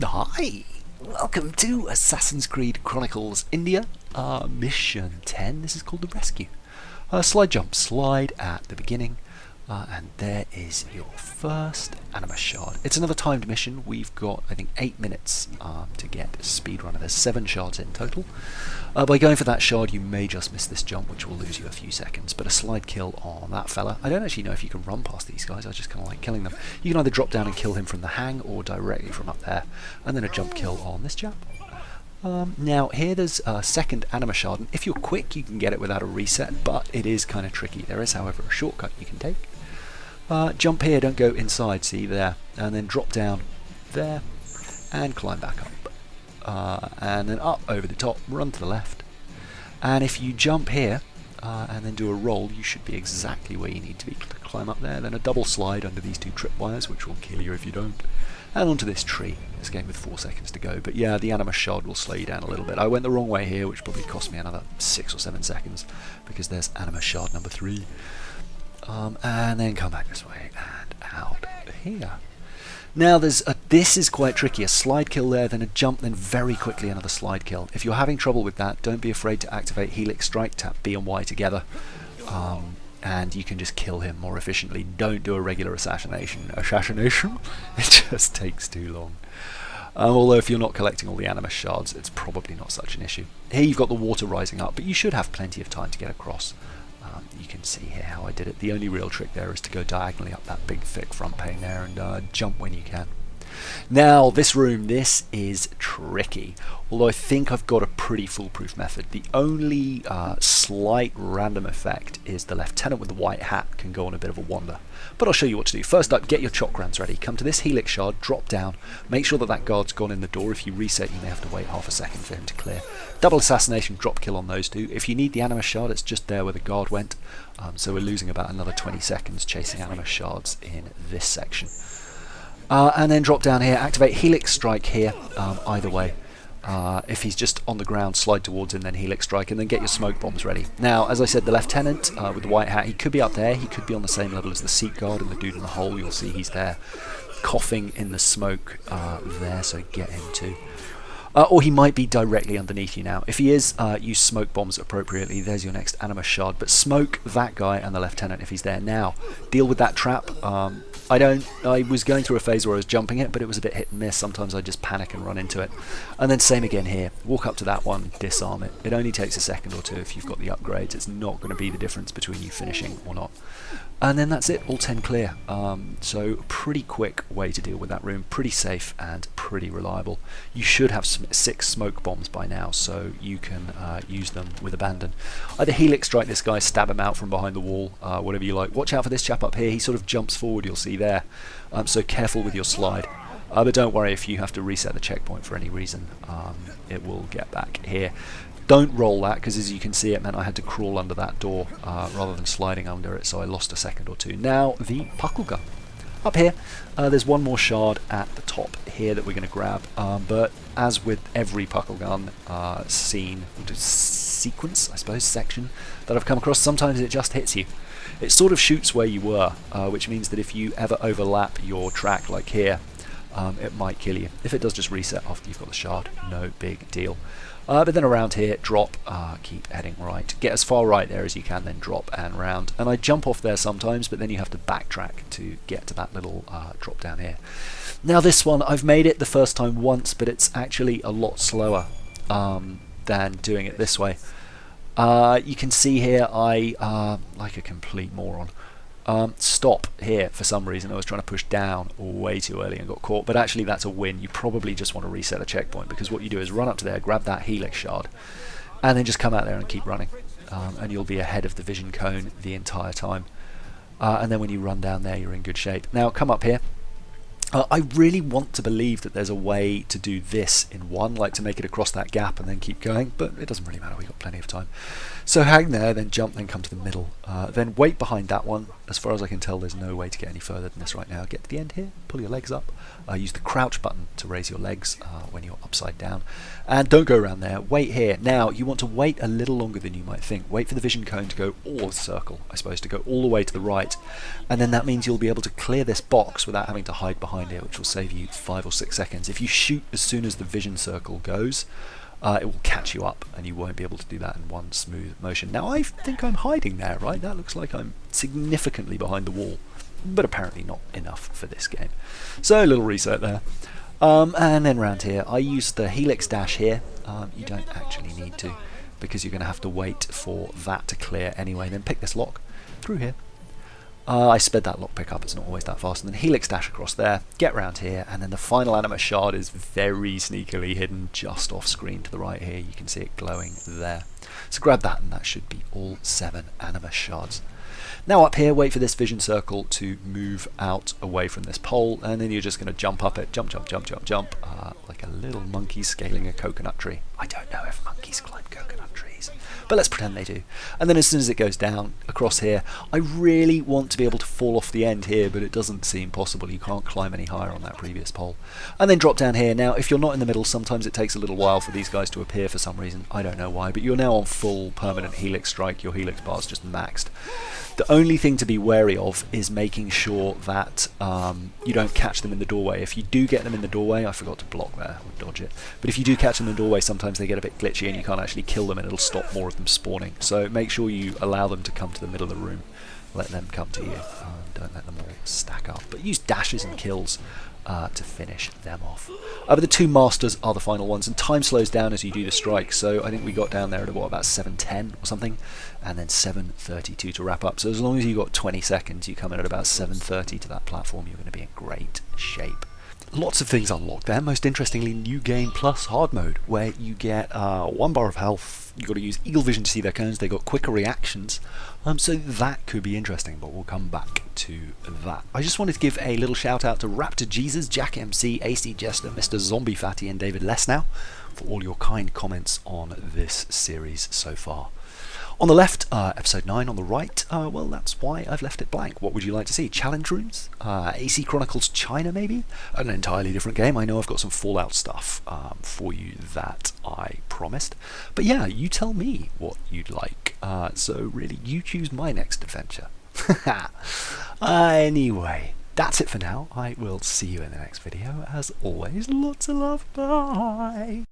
Hi! Welcome to Assassin's Creed Chronicles India, Mission 10. This is called The Rescue. Slide jump, slide at the beginning, and there is your first Animus Shard. It's another timed mission. We've got, I think, 8 minutes to get a speedrunner. There's 7 shards in total. By going for that shard, you may just miss this jump, which will lose you a few seconds, but a slide kill on that fella. I don't actually know if you can run past these guys, I just kind of like killing them. You can either drop down and kill him from the hang, or directly from up there, and then a jump kill on this chap. Now here there's a second Animus Shard, and if you're quick you can get it without a reset, but it is kind of tricky. There is, however, a shortcut you can take. Jump here, don't go inside, see there, and then drop down there, and climb back up. And then up over the top, run to the left, and if you jump here and then do a roll, you should be exactly where you need to be to climb up there. Then a double slide under these 2 tripwires, which will kill you if you don't, and onto this tree. This game with 4 seconds to go, but yeah, the Animus Shard will slow you down a little bit. I went the wrong way here, which probably cost me another 6 or 7 seconds, because there's Animus Shard number 3. And then come back this way and out here. Now this is quite tricky, a slide kill there, then a jump, then very quickly another slide kill. If you're having trouble with that, don't be afraid to activate Helix Strike, tap B and Y together, and you can just kill him more efficiently. Don't do a regular assassination. It just takes too long. Although if you're not collecting all the Animus Shards, it's probably not such an issue. Here you've got the water rising up, but you should have plenty of time to get across. You can see here how I did it. The only real trick there is to go diagonally up that big thick front pane there and jump when you can. Now this room, this is tricky, although I think I've got a pretty foolproof method. The only slight random effect is the lieutenant with the white hat can go on a bit of a wander, but I'll show you what to do. First up, get your chokrans ready, come to this Helix Shard, drop down, make sure that that guard's gone in the door. If you reset, you may have to wait half a second for him to clear. Double assassination, drop kill on those 2. If you need the Animus Shard, it's just there where the guard went, so we're losing about another 20 seconds chasing Animus Shards in this section. And then drop down here, activate Helix Strike here, either way. If he's just on the ground, slide towards him, then Helix Strike, and then get your smoke bombs ready. Now, as I said, the lieutenant with the white hat, he could be up there, he could be on the same level as the seat guard and the dude in the hole. You'll see he's there, coughing in the smoke there, so get him too. Or he might be directly underneath you now. If he is, use smoke bombs appropriately. There's your next Animus Shard. But smoke that guy and the lieutenant if he's there. Now, deal with that trap. I was going through a phase where I was jumping it, but it was a bit hit and miss. Sometimes I just panic and run into it. And then same again here. Walk up to that one, disarm it. It only takes a second or 2 if you've got the upgrades. It's not going to be the difference between you finishing or not. And then that's it, all 10 clear. So pretty quick way to deal with that room, pretty safe and pretty reliable. You should have 6 smoke bombs by now, so you can use them with abandon. Either Helix Strike this guy, stab him out from behind the wall, whatever you like. Watch out for this chap up here, he sort of jumps forward, you'll see there. So careful with your slide. But don't worry if you have to reset the checkpoint for any reason, it will get back here. Don't roll that, because as you can see it meant I had to crawl under that door rather than sliding under it, so I lost a second or 2. Now the puckle gun. Up here there's one more shard at the top here that we're going to grab, but as with every puckle gun sequence, I suppose, section that I've come across, sometimes it just hits you. It sort of shoots where you were, which means that if you ever overlap your track like here, it might kill you. If it does, just reset after you've got the shard, no big deal. But then around here, drop, keep heading right. Get as far right there as you can, then drop and round. And I jump off there sometimes, but then you have to backtrack to get to that little drop down here. Now this one, I've made it the first time once, but it's actually a lot slower than doing it this way. You can see here I, like a complete moron, stop here for some reason. I was trying to push down way too early and got caught, but actually that's a win. You probably just want to reset a checkpoint, because what you do is run up to there, grab that Helix Shard, and then just come out there and keep running, and you'll be ahead of the vision cone the entire time. And then when you run down there, you're in good shape. Now come up here. I really want to believe that there's a way to do this in one, like to make it across that gap and then keep going, but it doesn't really matter, we've got plenty of time. So hang there, then jump, then come to the middle, then wait behind that one. As far as I can tell, there's no way to get any further than this right now. Get to the end here, pull your legs up, use the crouch button to raise your legs when you're upside down, and don't go around there, wait here. Now you want to wait a little longer than you might think. Wait for the vision cone to go, or circle I suppose, to go all the way to the right, and then that means you'll be able to clear this box without having to hide behind behind it, which will save you 5 or 6 seconds. If you shoot as soon as the vision circle goes, it will catch you up, and you won't be able to do that in one smooth motion. Now, I think I'm hiding there, right? That looks like I'm significantly behind the wall, but apparently not enough for this game. So, a little reset there. And then round here, I use the helix dash here. You don't actually need to, because you're going to have to wait for that to clear anyway. Then pick this lock through here. I sped that lockpick up, it's not always that fast, and then helix dash across there, get round here, and then the final Animus Shard is very sneakily hidden just off screen to the right here. You can see it glowing there. So grab that, and that should be all 7 Animus Shards. Now up here, wait for this vision circle to move out away from this pole, and then you're just going to jump up it, jump, like a little monkey scaling a coconut tree. I don't know if monkeys climb coconut trees, but let's pretend they do. And then as soon as it goes down across here, I really want to be able to fall off the end here, but it doesn't seem possible. You can't climb any higher on that previous pole. And then drop down here. Now, if you're not in the middle, sometimes it takes a little while for these guys to appear for some reason. I don't know why, but you're now on full permanent helix strike. Your helix bar is just maxed. The only thing to be wary of is making sure that you don't catch them in the doorway. If you do get them in the doorway, I forgot to block there, or dodge it, but if you do catch them in the doorway, sometimes they get a bit glitchy and you can't actually kill them, and it'll stop more of them spawning. So make sure you allow them to come to the middle of the room. Let them come to you. Don't let them all stack up. But use dashes and kills to finish them off. But the 2 masters are the final ones, and time slows down as you do the strike. So I think we got down there at about 7:10 or something, and then 7:32 to wrap up. So as long as you got 20 seconds, you come in at about 7:30 to that platform, you're going to be in great shape. Lots of things unlocked there. Most interestingly, New Game Plus Hard Mode, where you get 1 bar of health. You've got to use Eagle Vision to see their cones. They've got quicker reactions. So that could be interesting, but we'll come back to that. I just wanted to give a little shout out to Raptor Jesus, Jack MC, AC Jester, Mr. Zombie Fatty, and David Lesnow for all your kind comments on this series so far. On the left, episode 9. On the right, well, that's why I've left it blank. What would you like to see? Challenge rooms? AC Chronicles China, maybe? An entirely different game. I know I've got some Fallout stuff for you that I promised. But yeah, you tell me what you'd like. So really, you choose my next adventure. Anyway, that's it for now. I will see you in the next video. As always, lots of love. Bye!